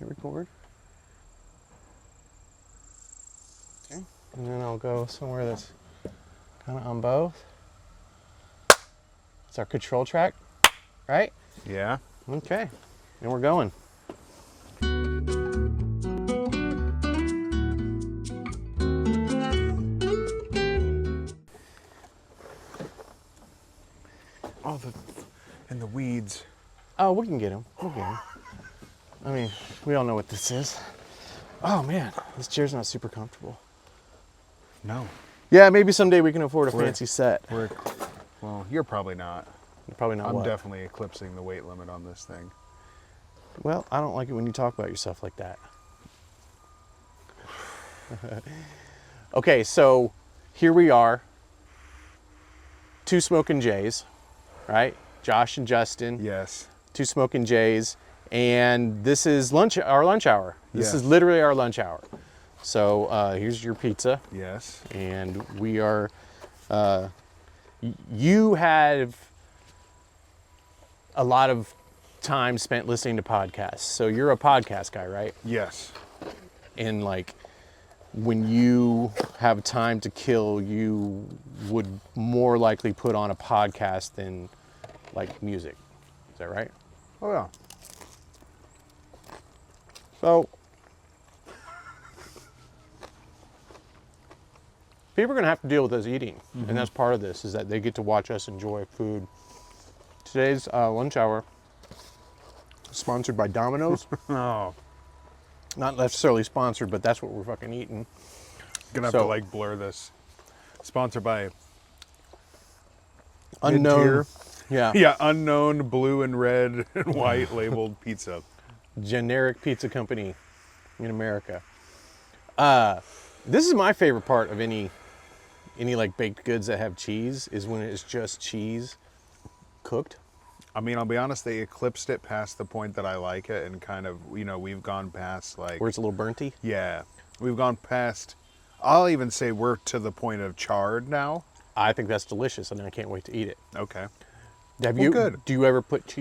Hit record. Okay. And then I'll go somewhere that's kind of on both. It's our control track, right? Yeah. Okay. And we're going. Oh, and the weeds. Oh, we can get him. We'll get him. I mean, we all know what this is. Oh man, this chair's not super comfortable. No. Yeah, maybe someday we can afford a fancy set. Well, you're probably not. Probably not. I'm definitely eclipsing the weight limit on this thing. Well, I don't like it when you talk about yourself like that. Okay, so here we are. Two Smokin J's, right? Josh and Justin. Yes. Two Smokin J's, and this is our lunch hour. This is literally our lunch hour. So here's your pizza. Yes. And we are. You have a lot of time spent listening to podcasts, so you're a podcast guy, right? Yes. And like, when you have time to kill, you would more likely put on a podcast than like music. Is that right? Oh yeah. So people are going to have to deal with us eating, and that's part of this, is that they get to watch us enjoy food. Today's lunch hour is sponsored by Domino's. Oh. Not necessarily sponsored, but that's what we're fucking eating. Gonna have to like blur this. Sponsored by Unknown. Mid-tier. Yeah. Yeah, unknown blue and red and white labeled pizza. Generic pizza company in America. This is my favorite part of any like baked goods that have cheese, is when it's just cheese cooked. I mean, I'll be honest, they eclipsed it past the point that I like it, and kind of, we've gone past like... Where it's a little burnty? Yeah. We've gone past... I'll even say we're to the point of charred now. I think that's delicious, and I can't wait to eat it. Okay. Good. Do you ever put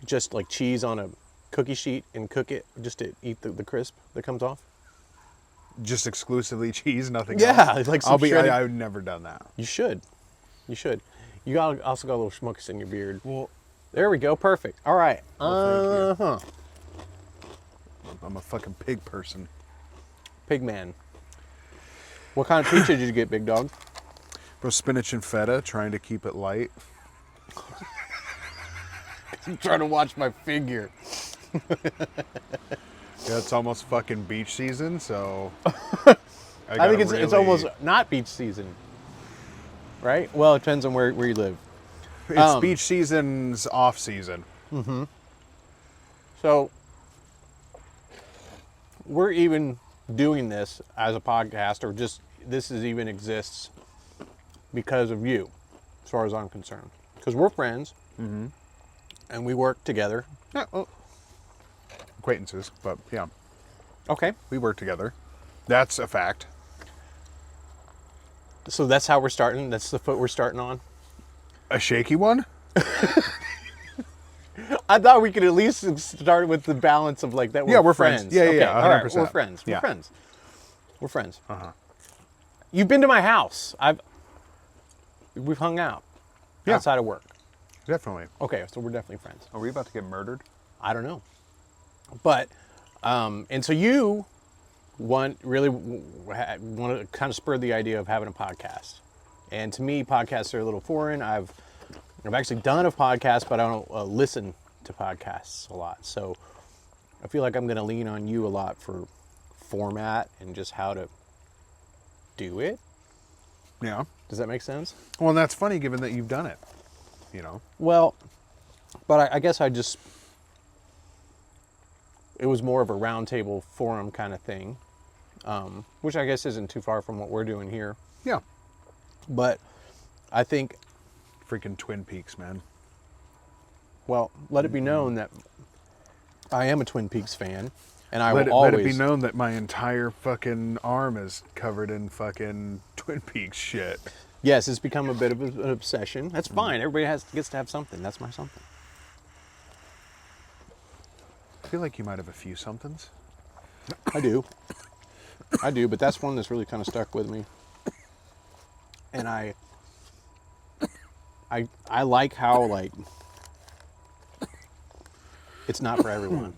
just like cheese on a cookie sheet and cook it just to eat the crisp that comes off? Just exclusively cheese, nothing Yeah, else? like some I've never done that. You should. You also got a little schmuckus in your beard. Well, there we go. Perfect. All right. Well, thank you. I'm a fucking pig person. Pig man. What kind of pizza did you get, big dog? Bro, spinach and feta, trying to keep it light. I'm trying to watch my figure. Yeah, it's almost fucking beach season, so... I think it's almost not beach season. Right? Well, it depends on where you live. It's beach season's off season. Mm-hmm. So, we're even doing this as a podcast, or just this even exists because of you, as far as I'm concerned. Because we're friends, and we work together. Yeah, well, acquaintances, but yeah. Okay. We work together. That's a fact. So that's how we're starting. That's the foot we're starting on. A shaky one? I thought we could at least start with the balance of like that. We're friends. Yeah, okay. yeah, 100%. All right, we're friends. Yeah. We're friends. We're friends. Uh-huh. You've been to my house. We've hung out outside of work. Definitely. Okay, so we're definitely friends. Are we about to get murdered? I don't know, but and so you want to kind of spur the idea of having a podcast, and to me, podcasts are a little foreign. I've actually done a podcast, but I don't listen to podcasts a lot. So I feel like I'm going to lean on you a lot for format and just how to do it. Yeah. Does that make sense? Well, and that's funny given that you've done it, Well, but I guess it was more of a roundtable forum kind of thing, which I guess isn't too far from what we're doing here. Yeah. But I think... Freaking Twin Peaks, man. Well, let it be known that I am a Twin Peaks fan, and Let it be known that my entire fucking arm is covered in fucking Twin Peaks shit. Yes, it's become a bit of an obsession. That's fine. Everybody gets to have something. That's my something. feel like you might have a few somethings. I do. But that's one that's really kind of stuck with me. And I like how, like, it's not for everyone.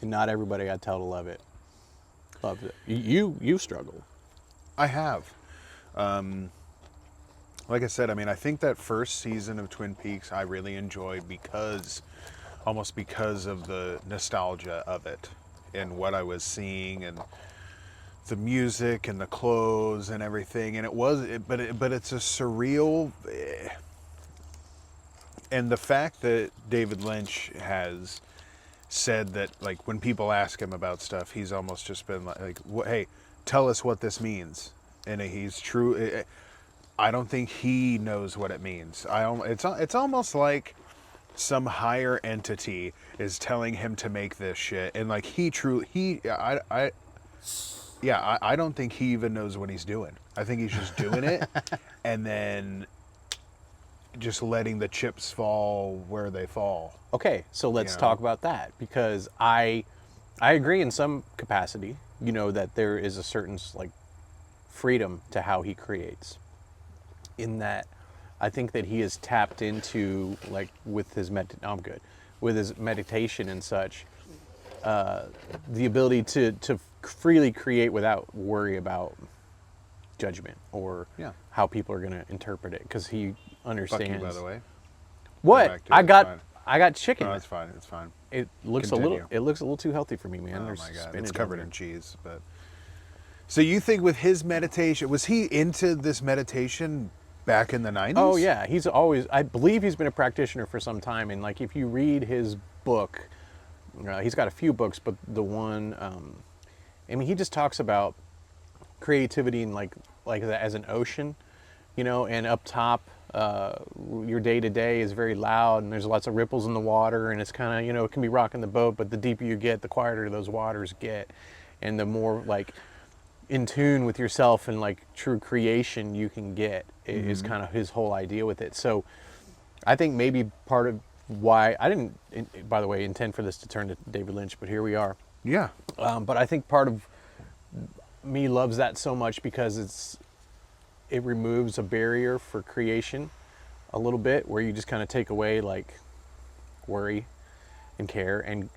And not everybody I tell to love it. Loves it. You struggle. I have. Like I said, I mean, I think that first season of Twin Peaks I really enjoyed almost because of the nostalgia of it and what I was seeing and the music and the clothes and everything. And but it's a surreal, and the fact that David Lynch has said that, like, when people ask him about stuff, he's almost just been like, hey, tell us what this means. And he's true. I don't think he knows what it means. It's almost like some higher entity is telling him to make this shit, and like I don't think he even knows what he's doing. I think he's just doing it, and then just letting the chips fall where they fall. Okay, so let's talk about that, because I agree in some capacity, that there is a certain, like, freedom to how he creates. In that, I think that he has tapped into, like, with his meditation and such, the ability to freely create without worry about judgment or how people are going to interpret it, because he understands. Fuck you, by the way. What? I got chicken. No, it's fine. It's fine. It looks a little too healthy for me, man. Oh There's my god, spinach it's covered on in there. cheese. But so you think with his meditation, was he into this meditation back in the 90s? Oh yeah, I believe he's been a practitioner for some time, and like if you read his book, he's got a few books, but the one, I mean, he just talks about creativity and like as an ocean, and up top, your day to day is very loud and there's lots of ripples in the water, and it's kind of, it can be rocking the boat, but the deeper you get, the quieter those waters get, and the more like in tune with yourself and like true creation you can get is kind of his whole idea with it. So I think maybe part of why I didn't, by the way, intend for this to turn to David Lynch, but here we are. Yeah. But I think part of me loves that so much because it removes a barrier for creation a little bit, where you just kind of take away like worry and care and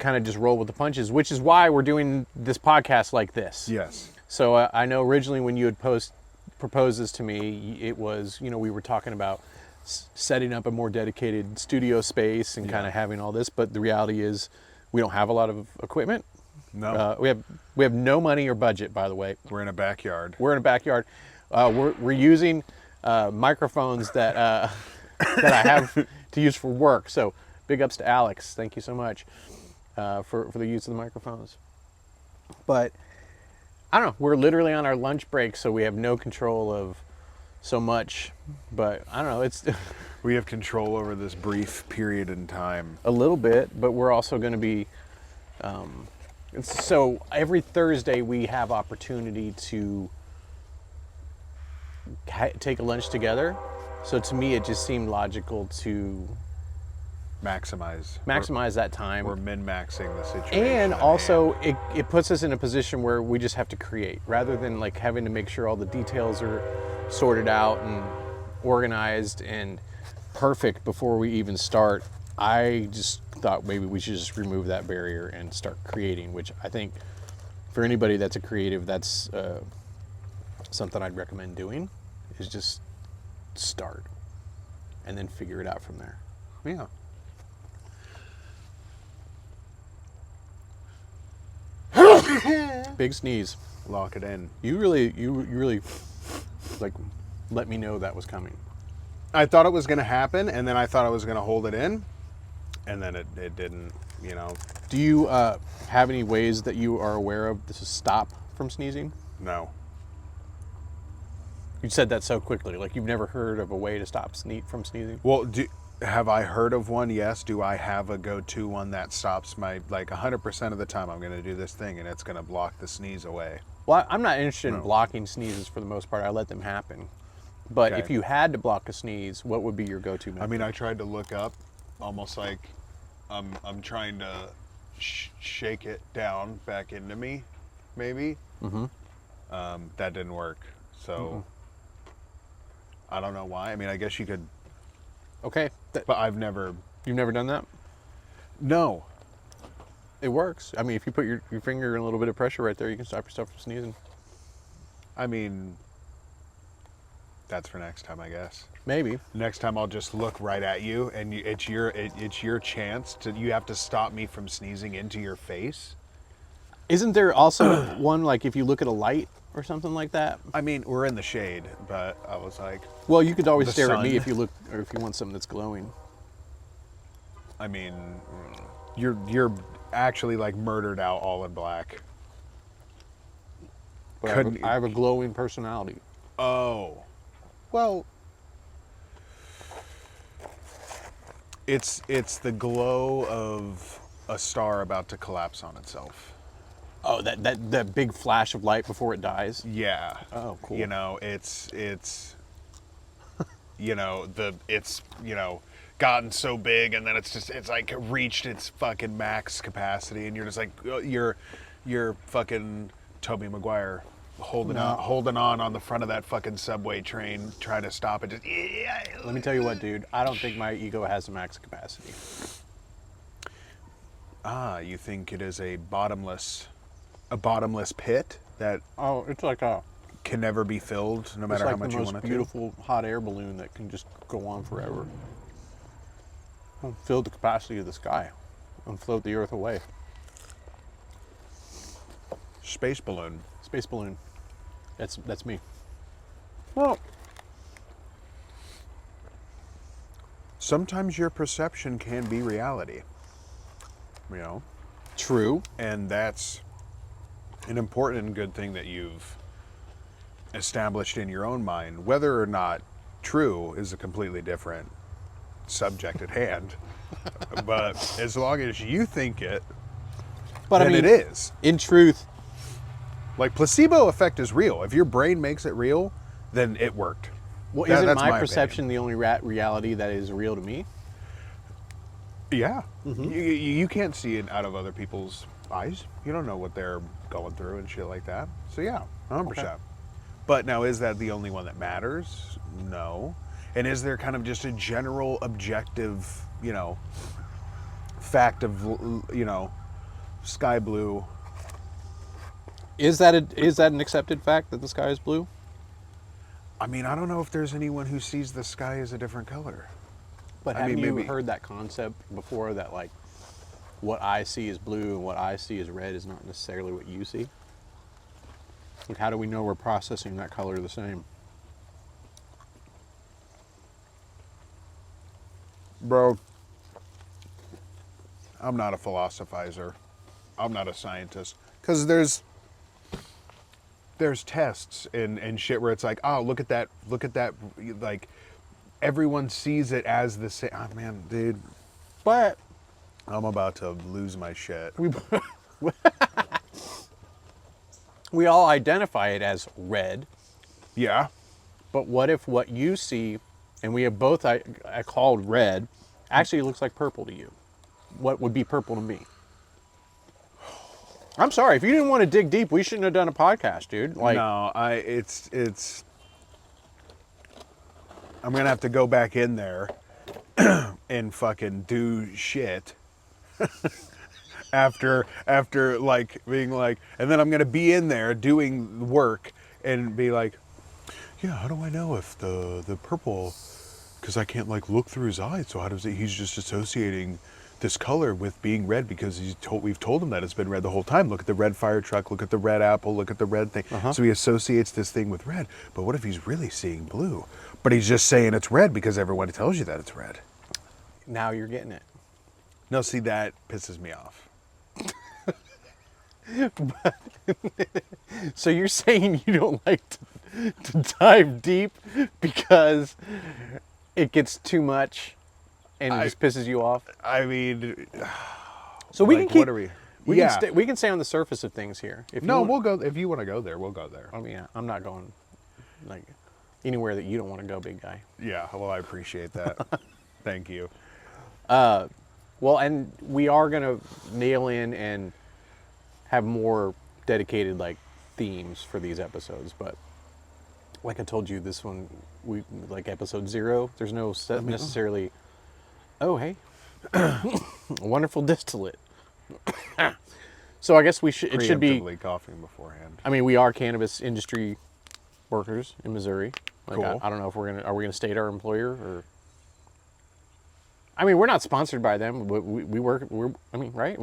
kind of just roll with the punches, which is why we're doing this podcast like this. Yes. So I know originally when you had proposed this to me, it was, we were talking about setting up a more dedicated studio space and kind of having all this, but the reality is we don't have a lot of equipment. No. We have no money or budget, by the way. We're in a backyard. We're using microphones that that I have to use for work. So big ups to Alex. Thank you so much for the use of the microphones. But I don't know. We're literally on our lunch break, so we have no control of so much. But I don't know. It's We have control over this brief period in time. a little bit, but we're also going to be. So every Thursday we have opportunity to take a lunch together. So to me, it just seemed logical to Maximize that time. We're min-maxing the situation. And at also, hand. it puts us in a position where we just have to create, rather than like having to make sure all the details are sorted out and organized and perfect before we even start. I just thought maybe we should just remove that barrier and start creating, which I think for anybody that's a creative, that's something I'd recommend doing, is just start and then figure it out from there. Yeah. Big sneeze. Lock it in. You really like let me know that was coming. I thought it was going to happen, and then I thought I was going to hold it in, and then it didn't, Do you have any ways that you are aware of to stop from sneezing? No. You said that so quickly, like you've never heard of a way to stop from sneezing? Well, have I heard of one? Yes. Do I have a go-to one that stops my, like 100% of the time I'm going to do this thing and it's going to block the sneeze away? Well, I'm not interested in No. blocking sneezes for the most part. I let them happen. But Okay. if you had to block a sneeze, what would be your go-to method? I mean, I tried to look up almost like I'm trying to shake it down back into me, maybe. Mm-hmm. That didn't work. So I don't know why. I mean, I guess you could, Okay. but I've never. You've never done that? No. It works. I mean, if you put your finger in a little bit of pressure right there, you can stop yourself from sneezing. I mean, that's for next time, I guess. Maybe. Next time I'll just look right at you, and it's your chance to. You have to stop me from sneezing into your face. Isn't there also one, like, if you look at a light or something like that? I mean, we're in the shade, but I was like, Well, you could always The stare at me sun. if you look, or if you want something that's glowing. I mean, you're actually like murdered out all in black. But Couldn't- I have a glowing personality. Oh, well, it's the glow of a star about to collapse on itself. Oh, that big flash of light before it dies. Yeah. Oh, cool. You know, it's gotten so big, and then it's like reached its fucking max capacity, and you're just like you're fucking Tobey Maguire holding on the front of that fucking subway train, trying to stop it. Just, Let me tell you what, dude. I don't think my ego has a max capacity. you think it is a bottomless pit that Oh, it's like a can never be filled, no it's matter like how much the you most want it beautiful hot air balloon that can just go on forever. It'll fill the capacity of the sky and float the Earth away. to. Space balloon. Space balloon. That's me. Well, sometimes your perception can be reality. You know, True. and that's an important and good thing that you've established in your own mind. Whether or not true is a completely different subject at hand. But as long as you think it, But then I mean, it is. in truth, Like placebo effect is real. If your brain makes it real, then it worked. well, That- isn't that's my my perception the only reality that is real to me? Yeah. You can't see it out of other people's eyes. You don't know what they're going through and shit like that. So yeah, 100%. Okay. But now, is that the only one that matters? No. And is there kind of just a general objective, fact of, sky blue? Is that an accepted fact that the sky is blue? I mean, I don't know if there's anyone who sees the sky as a different color. But I haven't mean, you maybe- heard that concept before that, like, what I see is blue and what I see is red is not necessarily what you see? Like, how do we know we're processing that color the same? Bro, I'm not a philosophizer. I'm not a scientist. Because there's tests and shit where it's like, oh, look at that, like, everyone sees it as the same. Oh, man, dude, But I'm about to lose my shit. we all identify it as red. Yeah. But what if what you see, and we have both I called red, actually looks like purple to you? What would be purple to me? I'm sorry, if you didn't want to dig deep, we shouldn't have done a podcast, dude. Like, No, it's. I'm gonna have to go back in there and fucking do shit after like being like, and then I'm gonna be in there doing work and be like, yeah, how do I know if the purple? Because I can't like look through his eyes. So how does it? He's just associating this color with being red because we've told him that it's been red the whole time. Look at the red fire truck, look at the red apple, look at the red thing. So he associates this thing with red. But what if he's really seeing blue? But he's just saying it's red because everyone tells you that it's red. now you're getting it. No, see, that pisses me off. So you're saying you don't like to dive deep because it gets too much and it just pisses you off? I mean, So we like, can keep. what are we? We Yeah. can we can stay on the surface of things here. If you No, want- we'll go. If you want to go there, we'll go there. I mean, I'm not going like anywhere that you don't want to go, big guy. Yeah, well, I appreciate that. Thank you. Well, and we are gonna nail in and have more dedicated like themes for these episodes, but like I told you, this one we like episode 0. There's no set necessarily. Oh, hey, wonderful distillate. So I guess we should. It should be. Preemptively coughing beforehand. I mean, we are cannabis industry workers in Missouri. Like, Cool. I don't know if are we gonna state our employer or. I mean, we're not sponsored by them. We work. I mean, right?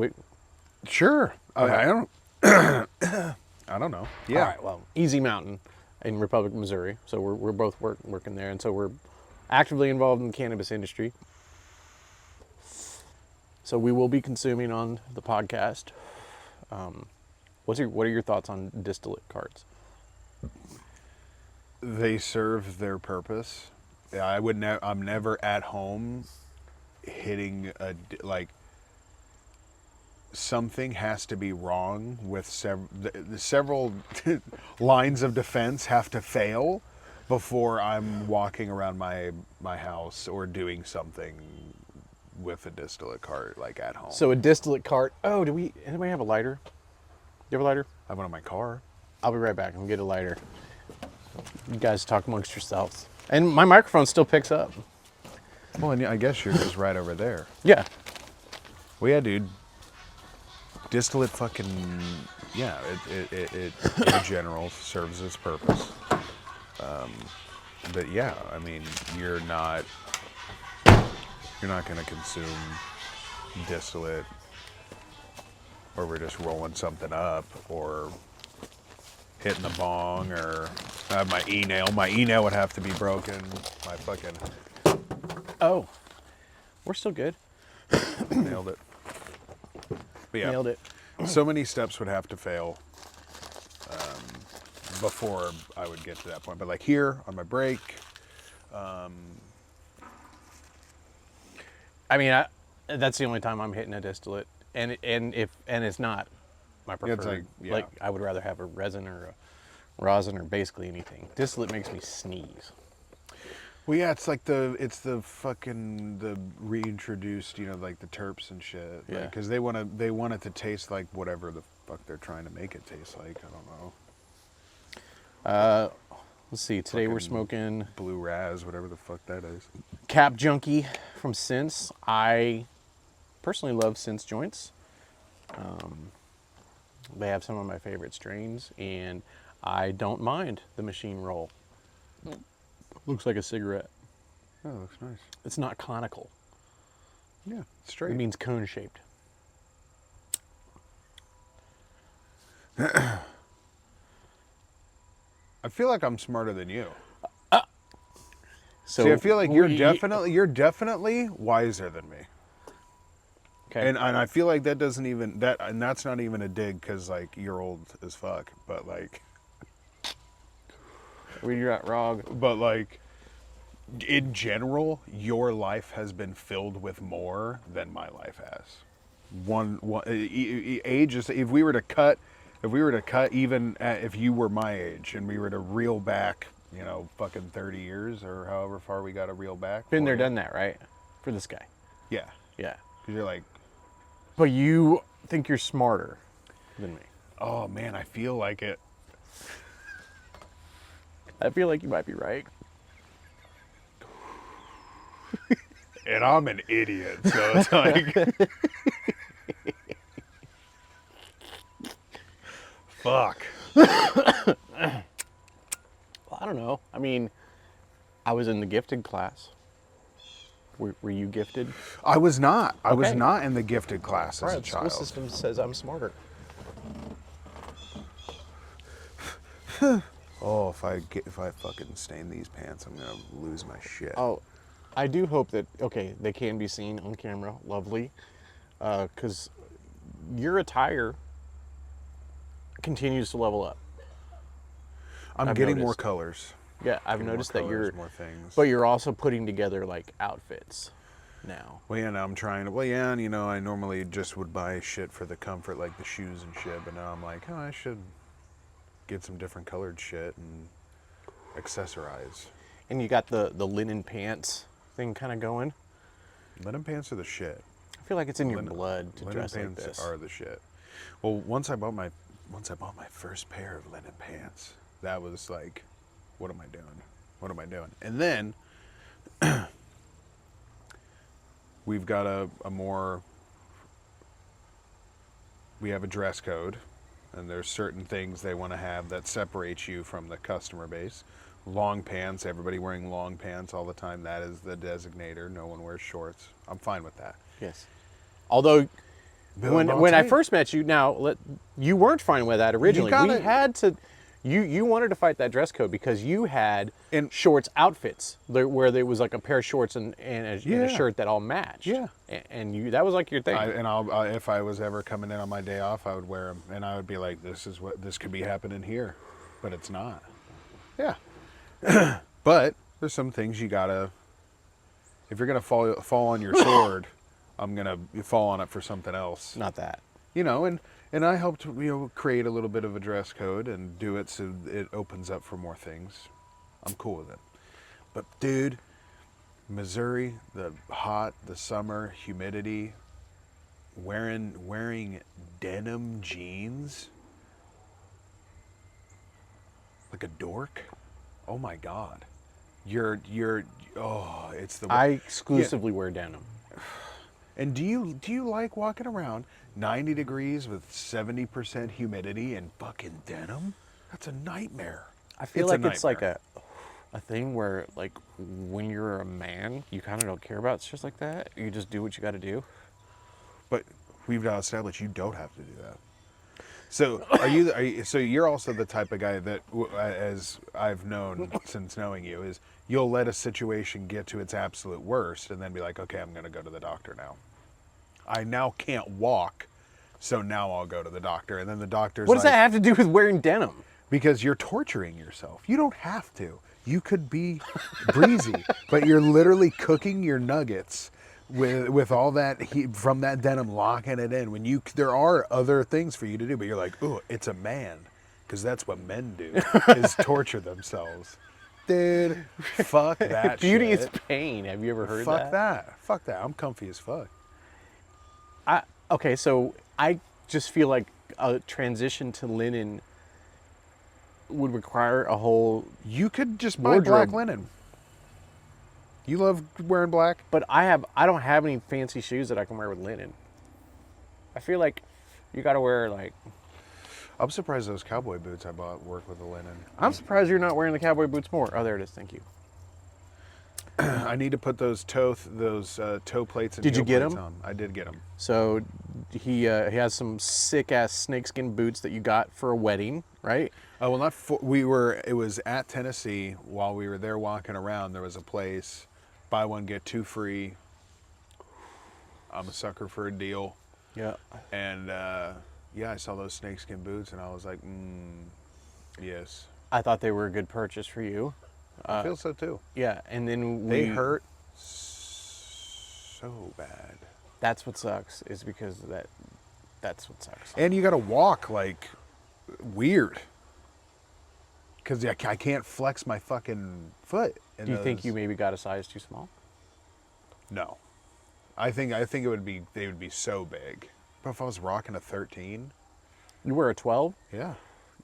Sure. I don't. I don't know. Yeah. All right. Well, Easy Mountain in Republic, Missouri. So we're both working there, and so we're actively involved in the cannabis industry. So we will be consuming on the podcast. What are your thoughts on distillate carts? They serve their purpose. Yeah, I'm never at home hitting like. Something has to be wrong with several lines of defense have to fail before I'm walking around my house or doing something with a distillate cart like at home. So a distillate cart. Oh, anybody have a lighter? You have a lighter? I have one in my car. I'll be right back. I'm gonna get a lighter. You guys talk amongst yourselves. And my microphone still picks up. Well, and I guess yours is right over there. Yeah. Well, yeah, dude. Distillate fucking, yeah, it in general serves its purpose. But yeah, I mean, you're not going to consume distillate or we're just rolling something up or hitting the bong or I have my e-nail. My e-nail would have to be broken. My fucking... Oh, we're still good. Nailed it. But yeah, Nailed it. so many steps would have to fail before I would get to that point. But like here on my break, I mean, that's the only time I'm hitting a distillate, and it's not my preferred. it's like, yeah. Like I would rather have a resin or a rosin or basically anything. Distillate makes me sneeze. well, yeah, it's like the reintroduced, like the terps and shit. Yeah. Because they want it to taste like whatever the fuck they're trying to make it taste like. I don't know. Let's see. Today we're Fucking smoking Blue Raz, whatever the fuck that is. Cap Junkie from Sense. I personally love Sense joints. They have some of my favorite strains, and I don't mind the machine roll. Looks like a cigarette. Oh, that looks nice. It's not conical. Yeah, straight. It means cone shaped. I feel like I'm smarter than you. So See, I feel like you're we- definitely wiser than me. Okay. And I feel like that doesn't even and that's not even a dig because like you're old as fuck. But like You're not wrong. But like, in general, your life has been filled with more than my life has. Age is if we were to cut even if you were my age and we were to reel back, fucking 30 years or however far we got to reel back. Been there, done that, right? For this guy. Yeah, Yeah. because you're like, But you think you're smarter than me. oh man, I feel like it. I feel like you might be right. And I'm an idiot, so it's like, fuck. Well, I don't know. I mean, I was in the gifted class. Were you gifted? I was not. I was Okay. not in the gifted class as a The school child. system says I'm smarter. Oh, if I fucking stain these pants, I'm gonna lose my shit. Oh, I do hope that, okay, they can be seen on camera. Lovely. Because your attire continues to level up. I'm I've getting more noticed. colors. Yeah, I've Getting more noticed that colors, you're, more things. but you're also putting together like outfits now. Well, yeah, now I'm trying to. Well, yeah, and I normally just would buy shit for the comfort, like the shoes and shit. But now I'm like, oh, I should get some different colored shit and accessorize. And you got the linen pants thing kind of going. Linen pants are the shit. I feel like it's in your Linen- blood to linen dress like pants this. are the shit. Well, once I bought my first pair of linen pants, that was like, what am I doing? What am I doing? And then we've got we have a dress code, and there's certain things they want to have that separates you from the customer base. Long pants, everybody wearing long pants all the time, that is the designator. No one wears shorts. I'm fine with that. Yes. Although, But when I'll I tell you- first met you, you weren't fine with that originally. gotta- We had to. You wanted to fight that dress code because you had And- shorts outfits where there was like a pair of shorts and a Yeah. shirt that all matched. Yeah. And that was like your thing. If I was ever coming in on my day off, I would wear them, and I would be like, this could be happening here, but it's not. Yeah. But there's some things you gotta. If you're gonna fall on your sword, I'm gonna fall on it for something else. Not that. And I helped create a little bit of a dress code and do it so it opens up for more things. I'm cool with it. But dude, Missouri, the summer, humidity, wearing denim jeans like a dork. Oh my God. It's the I exclusively wear denim. And do you like walking around 90 degrees with 70% humidity and fucking denim? That's a nightmare. I feel It's a like it's like nightmare. a thing where like when you're a man, you kind of don't care about shit like that. You just do what you got to do. But we've now established you don't have to do that. So so you're also the type of guy that, as I've known since knowing you, is you'll let a situation get to its absolute worst and then be like, okay, I'm going to go to the doctor now. I now can't walk, so now I'll go to the doctor. And then the doctor's What does like, that have to do with wearing denim? because you're torturing yourself. You don't have to. You could be breezy, but you're literally cooking your nuggets with all that heat from that denim, locking it in. There are other things for you to do, but you're like, ooh, it's a man, because that's what men do, is torture themselves. Dude, fuck that Beauty shit. is pain. Have you ever heard Fuck that. Fuck that. I'm comfy as fuck. Okay, so I just feel like a transition to linen would require a whole. You could just buy black linen. You love wearing black? But I don't have any fancy shoes that I can wear with linen. I feel like you got to wear like. I'm surprised those cowboy boots I bought work with the linen. I'm surprised you're not wearing the cowboy boots more. Oh, there it is. Thank you. I need to put those toe plates and Did you heel get plates 'em? on. I did get them. So he has some sick ass snakeskin boots that you got for a wedding, right? Oh well, it was at Tennessee while we were there walking around. There was a place, buy one get two free. I'm a sucker for a deal. Yeah. And yeah, I saw those snakeskin boots and I was like, yes. I thought they were a good purchase for you. I feel so too. Yeah, and then They hurt so bad. That's what sucks. Is because that's what sucks. And you got to walk like weird. Because I can't flex my fucking foot. Do you think you maybe got a size too small? No. I think they would be so big. But if I was rocking a 13, You wear a 12. yeah.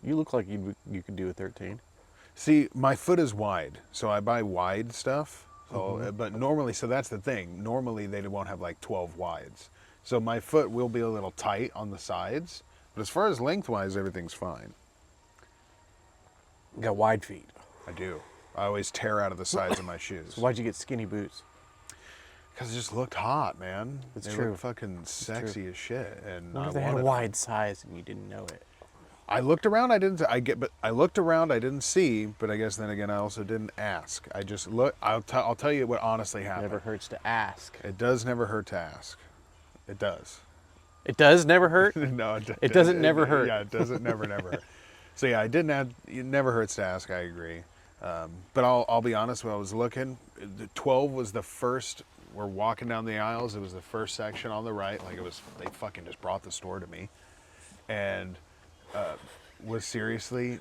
You look like you could do a 13. See, my foot is wide, so I buy wide stuff. So, but normally, so that's the thing. Normally, they won't have like 12 wides. So my foot will be a little tight on the sides. But as far as lengthwise, everything's fine. You got wide feet. I do. I always tear out of the sides of my shoes. So why'd you get skinny boots? Because it just looked hot, man. It's they true. looked fucking sexy as shit. And What I if they had a wanted- wide size and you didn't know it? I looked around. I looked around. I didn't see. But I guess then again, I also didn't ask. I just look. I'll tell you what honestly happened. Never hurts to ask. It does never hurt to ask. It does. It does never hurt. No, It doesn't never hurt. Yeah, it doesn't never hurt. So yeah, it never hurts to ask. I agree. But I'll be honest. When I was looking, the 12 was the first. We're walking down the aisles. It was the first section on the right. Like it was. They fucking just brought the store to me, and was seriously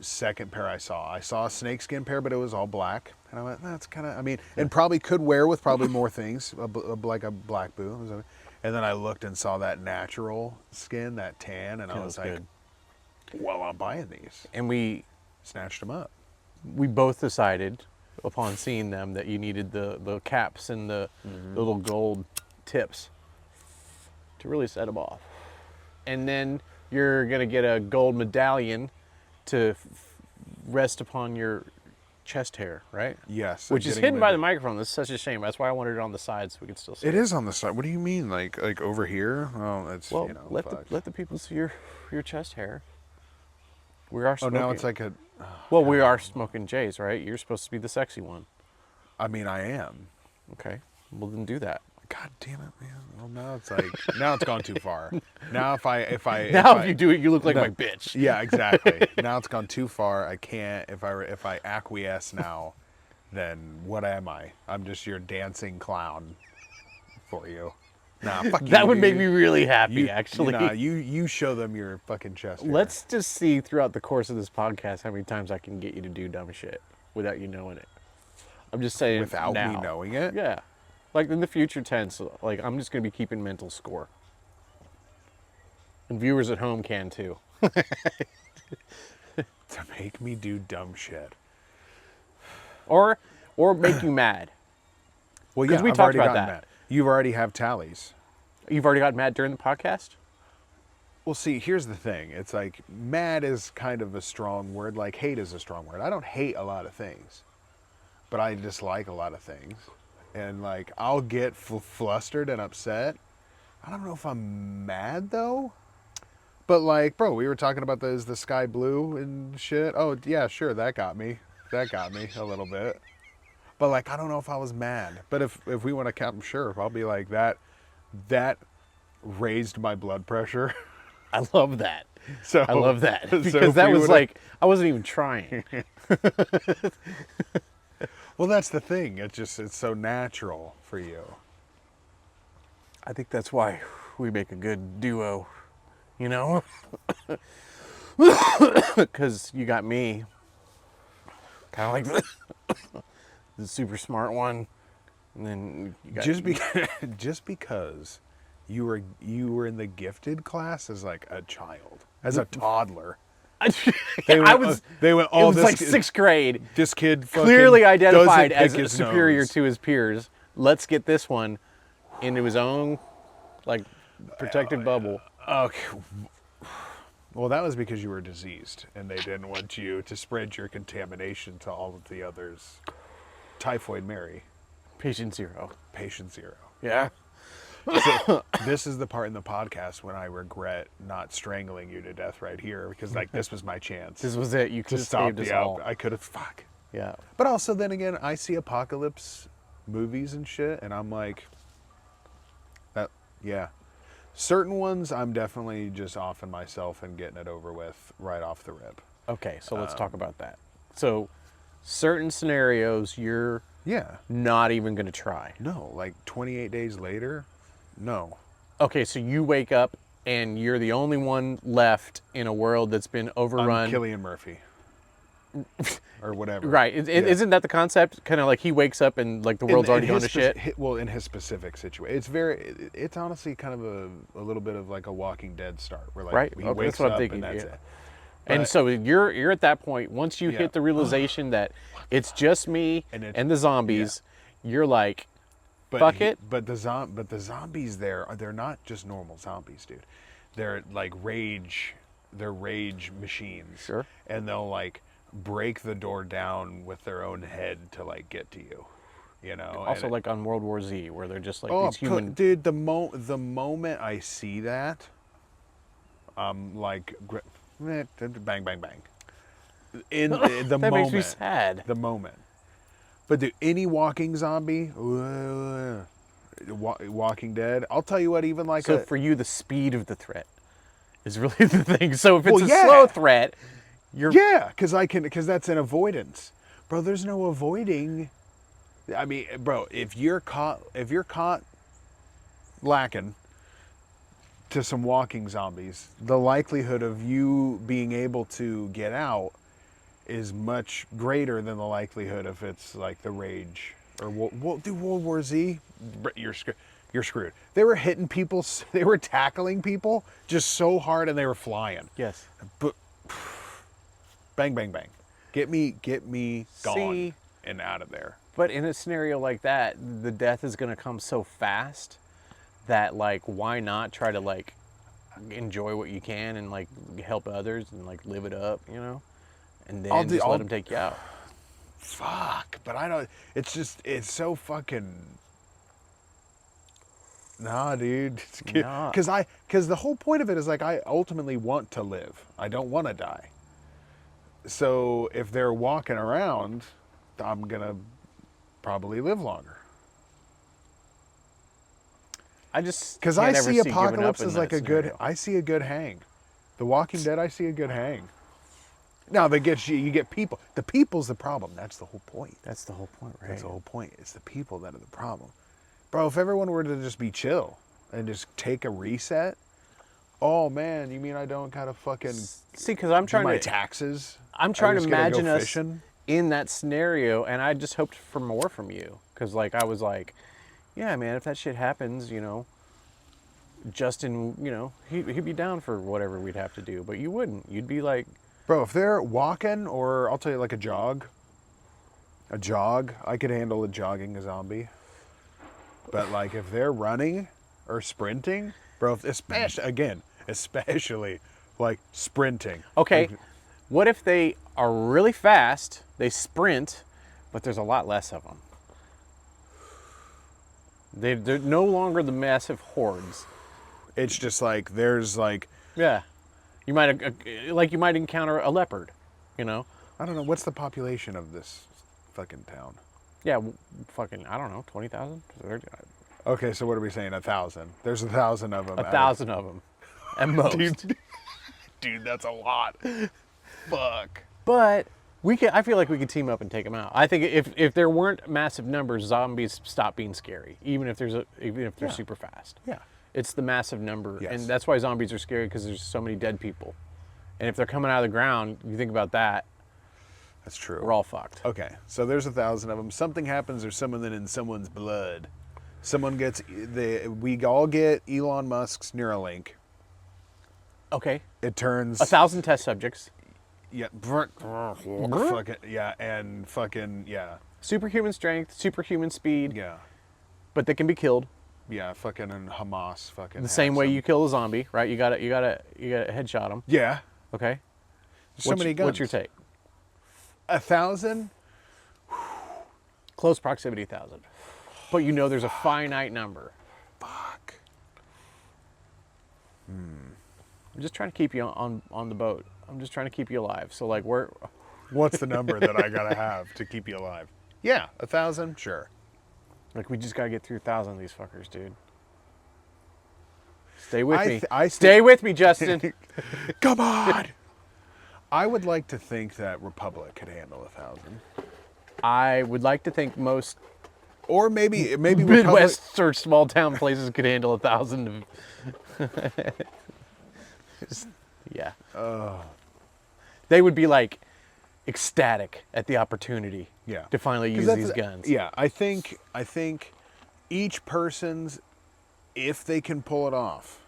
second pair I saw. I saw a snakeskin pair, but it was all black. And I went, that's kind of, I mean, and probably could wear with probably more things, like a black boot. And then I looked and saw that natural skin, that tan, and I was like, well, I'm buying these. And we Snatched them up. both decided upon seeing them that you needed the caps and the little gold tips to really set them off. And then you're going to get a gold medallion to rest upon your chest hair, right? Yes. Which is hidden by the microphone. That's such a shame. That's why I wanted it on the side so we could still see It is on the side. What do you mean? Like over here? Oh, it's, Well, you know, let the people see your chest hair. We are Oh, smoking. now it's like a, Well, we are Smokin J's, right? You're supposed to be the sexy one. I mean, I am. Okay. Well, then do that. God damn it, man. Well, now it's like, now it's gone too far. Now if I Now if you do it, you look like No. my bitch. Yeah, exactly. Now it's gone too far. I can't, if I acquiesce now, then what am I? I'm just your dancing clown for you. Nah, fuck you. That would make dude. me really happy, You- actually. Nah, you show them your fucking chest hair. Let's just see throughout the course of this podcast how many times I can get you to do dumb shit without you knowing it. I'm just saying Without now. me knowing it? Yeah. Like in the future tense, like I'm just going to be keeping mental score. And viewers at home can too. To make me do dumb shit. Or make you mad. Well, 'Cause yeah, we I've talked already about gotten that. mad. You already have tallies. You've already got mad during the podcast? Well, see, here's the thing. It's like mad is kind of a strong word. Like hate is a strong word. I don't hate a lot of things, but I dislike a lot of things. And like I'll get flustered and upset. I don't know if I'm mad though. But like, bro, we were talking about the sky blue and shit. Oh yeah, sure, that got me. That got me a little bit. But like, I don't know if I was mad. But if we want to count them, sure, I'll be like that. That raised my blood pressure. I love that. So I love that. so Because if that we was would've- like, I wasn't even trying. Well, that's the thing. It's so natural for you. I think that's why we make a good duo, you know? Because you got me, kind of like the super smart one, and then you got Just because you were in the gifted class as like a child, as a toddler. They I went, was. They went. It Oh, was this like kid- sixth grade. This kid fucking Clearly identified doesn't as pick his superior nose. to his peers. Let's get this one into his own, like, protected bubble. Okay. Well, that was because you were diseased, and they didn't want you to spread your contamination to all of the others. Typhoid Mary, Patient zero. patient zero. Yeah. So this is the part in the podcast when I regret not strangling you to death right here, because like this was my chance This was it. You to could have stop saved us the all. out. I could have fuck. Yeah. But also then again, I see apocalypse movies and shit, and I'm like, that yeah. Certain ones I'm definitely just offing myself and getting it over with right off the rip. Okay, so let's talk about that. So, certain scenarios you're Yeah. not even going to try. No, like 28 days later, no. Okay, so you wake up and you're the only one left in a world that's been overrun. I'm Cillian Murphy. Or whatever. Right. Isn't that the concept? Kind of like he wakes up and like the world's already gone to shit. Well, in his specific situation, it's honestly kind of a little bit of like a Walking Dead start, where like Right. he Okay, wakes that's what I'm up thinking, and that's yeah. it. And But- so you're at that point. Once you Yeah. hit the realization that it's just me And and the zombies, you're like, But fuck it. But the zombies they're not just normal zombies, dude. They're like rage. They're rage machines. Sure. And they'll like break the door down with their own head to like get to you. You know. also And like on World War Z, where they're just like oh, these human. dude, the moment I see that, I'm like, bang, bang, bang. In the That moment, makes me sad. the moment. But dude, any walking zombie, Walking Dead. I'll tell you what, even like So a for you, the speed of the threat is really the thing. So if it's Well, a yeah. slow threat, you're yeah, because that's an avoidance, bro. There's no avoiding. I mean, bro, if you're caught lacking to some walking zombies, the likelihood of you being able to get out is much greater than the likelihood if it's like the Rage or World War Z. You're screwed. They were hitting people. They were tackling people just so hard, and they were flying. Yes. But bang, bang, bang. Get me gone See, and out of there. but in a scenario like that, the death is going to come so fast that, like, why not try to, like, enjoy what you can and, like, help others and, like, live it up, you know? And then let them take you out. Fuck. But I don't. It's just. It's so fucking. Nah, dude. Nah. Because the whole point of it is like I ultimately want to live. I don't want to die. So if they're walking around, I'm gonna probably live longer. I just Because I see Apocalypse as like a good. I see a good hang. The Walking Dead, I see a good hang. Now they get you get people. The people's the problem. That's the whole point. That's the whole point, right? That's the whole point. It's the people that are the problem. Bro, if everyone were to just be chill and just take a reset, oh man, you mean I don't gotta fucking see? Because I'm trying do my to taxes. I'm trying to just gotta go imagine us fishing? in that scenario, and I just hoped for more from you. Because, like, I was like, yeah, man, if that shit happens, you know, Justin, you know, he'd be down for whatever we'd have to do, but you wouldn't. You'd be like, Bro, if they're walking, or I'll tell you like a jog, I could handle a jogging a zombie. But like if they're running or sprinting, bro, especially like sprinting. okay, Like, what if they are really fast, they sprint, but there's a lot less of them? They're no longer the massive hordes. it's just like there's like Yeah. You might encounter a leopard, you know? I don't know what's the population of this fucking town. Yeah, fucking, I don't know, 20,000? Okay, so what are we saying? 1,000. There's 1,000 of them. 1,000 of them, at most. Dude, that's a lot. Fuck. But I feel like we could team up and take them out. I think if there weren't massive numbers, zombies stop being scary, even if they're super fast. Yeah. It's the massive number, Yes. and that's why zombies are scary, because there's so many dead people. And if they're coming out of the ground, you think about that, That's true. we're all fucked. Okay, so there's 1,000 of them. Something happens, there's someone in someone's blood. Someone gets we all get Elon Musk's Neuralink. Okay, It turns 1,000 test subjects, fucking yeah, superhuman strength, superhuman speed, yeah, but they can be killed yeah, fucking and Hamas fucking the same has way them. you kill a zombie, right? You gotta headshot them. Yeah, Okay. so many guns. What's your take? 1,000. Close proximity 1,000, but you know there's a finite number. Fuck. I'm just trying to keep you on the boat. I'm just trying to keep you alive. So like What's the number that I gotta have to keep you alive? Yeah, 1,000. Sure. like we just gotta get through 1,000 of these fuckers, dude. Stay with me. I Stay with me, Justin. Come on. I would like to think that Republic could handle 1,000, I would like to think most or maybe Republic. Midwest or small town places could handle 1,000. Yeah. They would be like ecstatic at the opportunity. Yeah. To finally 'Cause use that's- these guns. Yeah, I think each person's, if they can pull it off,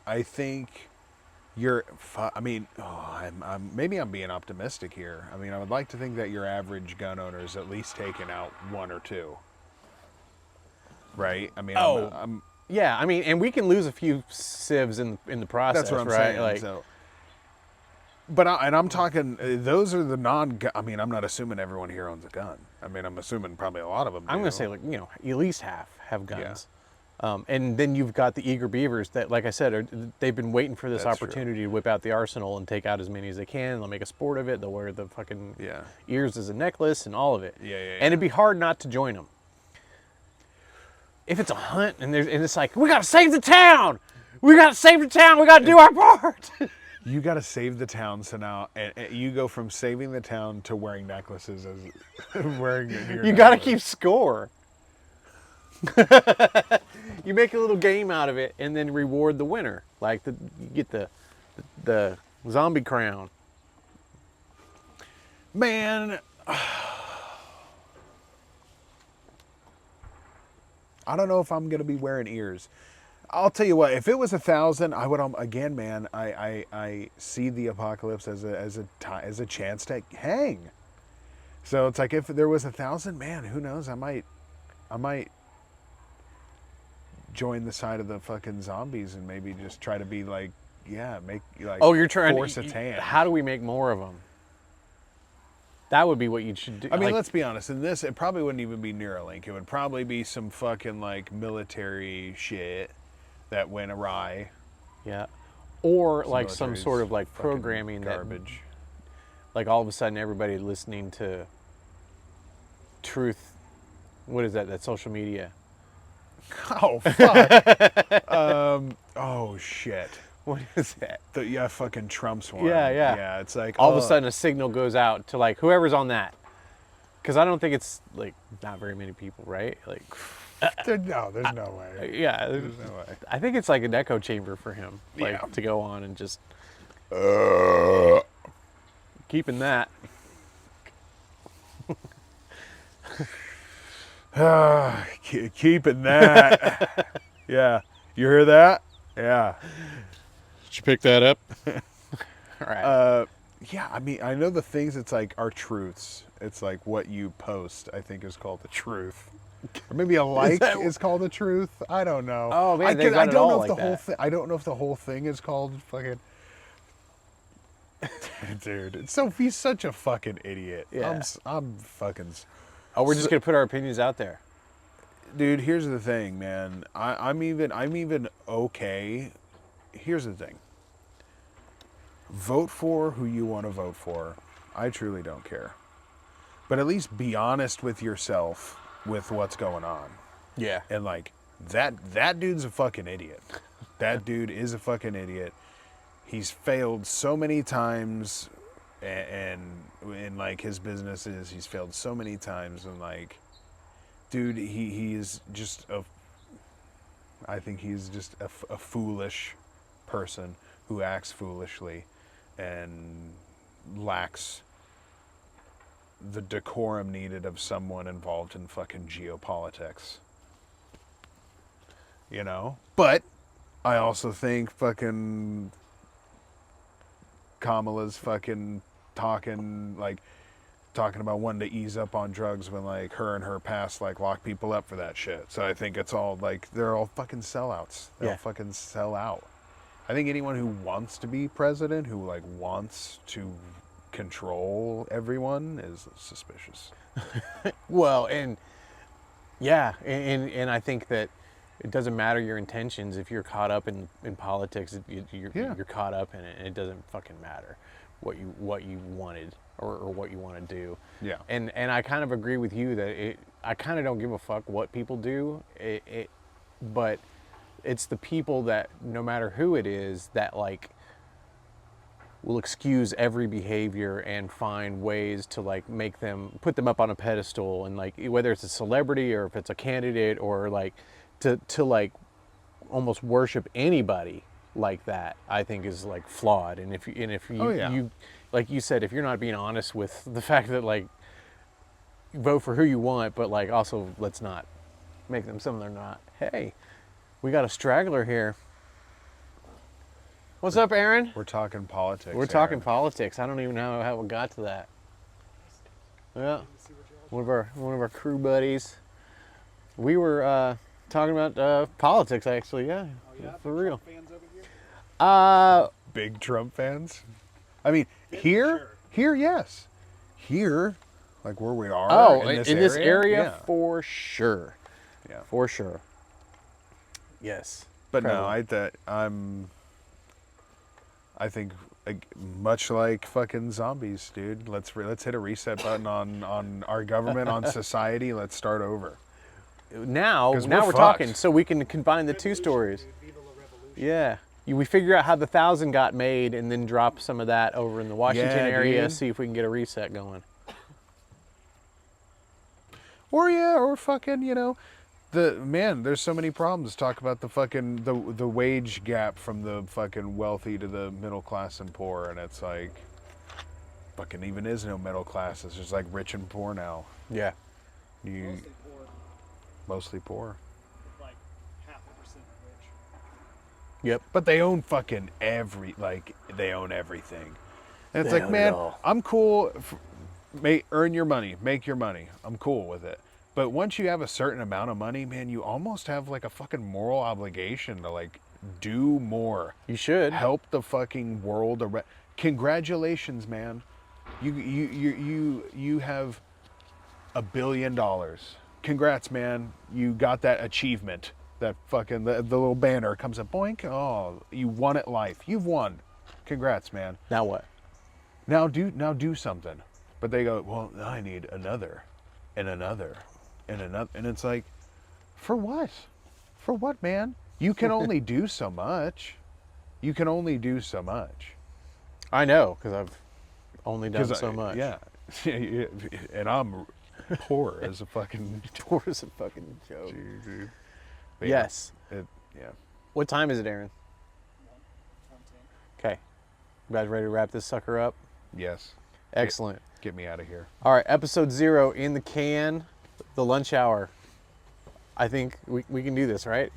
I think maybe I'm being optimistic here. I mean, I would like to think that your average gun owner is at least taking out one or two. Right? I mean, I'm Yeah, I mean, and we can lose a few civs in the process. that's what I'm right? saying. Like, So, but I'm talking. Those are the non. I mean, I'm not assuming everyone here owns a gun. I mean, I'm assuming probably a lot of them. I'm do. going to say, like, you know, at least half have guns. And then you've got the eager beavers that, like I said, they've been waiting for this That's true. opportunity to whip out the arsenal and take out as many as they can. They'll make a sport of it. They'll wear the fucking Yeah. ears as a necklace and all of it. Yeah. And it'd be hard not to join them. If it's a hunt and it's like, we got to save the town. We got to save the town. We got to do our part. You got to save the town. So now and you go from saving the town to wearing necklaces as wearing. You got to keep score. You make a little game out of it and then reward the winner. Like you get the zombie crown. Man, I don't know if I'm gonna be wearing ears. I'll tell you what. If it was 1,000, I would. Again, man, I see the apocalypse as a chance to hang. So it's like if there was 1,000, man, who knows? I might join the side of the fucking zombies and maybe just try to be like, yeah, make like. Oh, you're trying force to. a tan. How do we make more of them? That would be what you should do. I mean, like, let's be honest. In this, it probably wouldn't even be Neuralink. It would probably be some fucking like military shit that went awry. yeah, or Some like some military's sort of like fucking programming garbage. like all of a sudden everybody listening to truth. What is that? That social media. Oh fuck. Oh shit. What is that? Yeah, fucking Trump's one. Yeah, yeah. Yeah, it's like All of a sudden a signal goes out to like whoever's on that. Because I don't think it's like not very many people, right? Like, there's no way. yeah, There's no way. I think it's like an echo chamber for him, like Yeah. to go on and just keeping that. Keeping that. Yeah. You hear that? Yeah. Did you pick that up? All right. Yeah, I mean, I know the things it's like are truths. It's like what you post, I think, is called the truth. Or maybe a like is called the truth. I don't know. Oh, man, I they got I it don't all know if like the whole that. thing. I don't know if the whole thing is called fucking. Dude, he's such a fucking idiot. Yeah. I'm fucking. Oh, we're just gonna put our opinions out there. Dude, here's the thing, man. I'm even okay. Here's the thing. Vote for who you want to vote for. I truly don't care. But at least be honest with yourself with what's going on. Yeah. And like that dude's a fucking idiot. That dude is a fucking idiot. He's failed so many times and in like his businesses, he's failed so many times and like dude, he is just I think he's just a foolish person who acts foolishly and lacks the decorum needed of someone involved in fucking geopolitics. You know? But I also think fucking Kamala's fucking talking about wanting to ease up on drugs when like her and her past like lock people up for that shit. So I think it's all like they're all fucking sellouts. They'll fucking sell out. I think anyone who wants to be president, who like wants to control everyone, is suspicious. Well, and yeah, and I think that it doesn't matter your intentions if you're caught up in politics. You're caught up in it, and it doesn't fucking matter what you wanted or what you want to do. Yeah. And I kind of agree with you that I kind of don't give a fuck what people do. But it's the people that no matter who it is that like will excuse every behavior and find ways to like put them up on a pedestal, and like whether it's a celebrity or if it's a candidate or like to like almost worship anybody like that, I think is like flawed. And if you you like you said, if you're not being honest with the fact that like vote for who you want, but like also let's not make them something they're not. Hey, we got a straggler here. What's up, Aaron? We're talking politics. We're talking politics. I don't even know how we got to that. Yeah, one of our crew buddies. We were talking about politics, actually. Yeah, for real. Fans over here? Big Trump fans. I mean, here, yes. Here, like where we are. Oh, in this area, yeah. for sure. Yeah. For sure. Yes. But no, Prevalent. I think like, much like fucking zombies, dude. Let's hit a reset button on our government, on society. Let's start over. Now 'Cause we're we're talking, fucked. so we can combine the two stories. Dude. Viva la revolution. Yeah. We figure out how the 1,000 got made and then drop some of that over in the Washington Yeah, area, dude. see if we can get a reset going. Or fucking, there's so many problems. Talk about the fucking the wage gap from the fucking wealthy to the middle class and poor, and it's like fucking even is no middle class. It's just like rich and poor now. Yeah. You Mostly poor, mostly poor. with like 0.5% rich. Yep. But they own fucking they own everything. And it's They like, own it man, all. I'm cool. Earn your money, make your money. I'm cool with it. But once you have a certain amount of money, man, you almost have like a fucking moral obligation to like do more. You should. Help the fucking world around. Congratulations, man. You have $1 billion. Congrats, man. You got that achievement. That fucking the little banner comes up, boink. Oh, you won at life. You've won. Congrats, man. Now what? Now do something. But they go, well, I need another, and another, and another, and it's like, for what? For what, man? You can only do so much. You can only do so much. I know, because I've only done 'Cause so much. Yeah. And I'm poor as a fucking Poor as a fucking joke. dude. But yeah, Yes. yeah. What time is it, Aaron? 1:10. Okay. You guys ready to wrap this sucker up? Yes. Excellent. Get me out of here. All right, episode 0 in the can, the lunch hour. I think we can do this, right?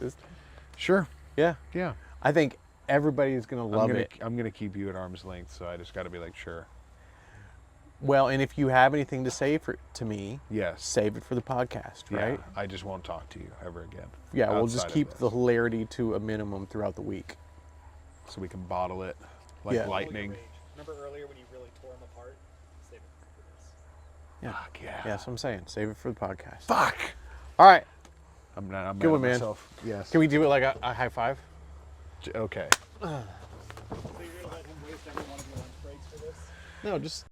Sure. Yeah. Yeah. I think everybody's going to love it. I'm gonna keep you at arm's length, so I just got to be like, sure. Well, and if you have anything to say to me, Yes. save it for the podcast, right? Yeah. I just won't talk to you ever again. Yeah, we'll just outside of keep this. the hilarity to a minimum throughout the week. So we can bottle it like Yeah. lightning. Rage. Remember earlier when you really tore them apart? Save it for this. Yeah. Fuck yeah. Yeah, that's what I'm saying. Save it for the podcast. Fuck. All right. I'm Good mad one, at man. myself. Yes. Can we do it like a high five? Okay. So you're gonna let him waste every one of your lunch breaks for this? No, just...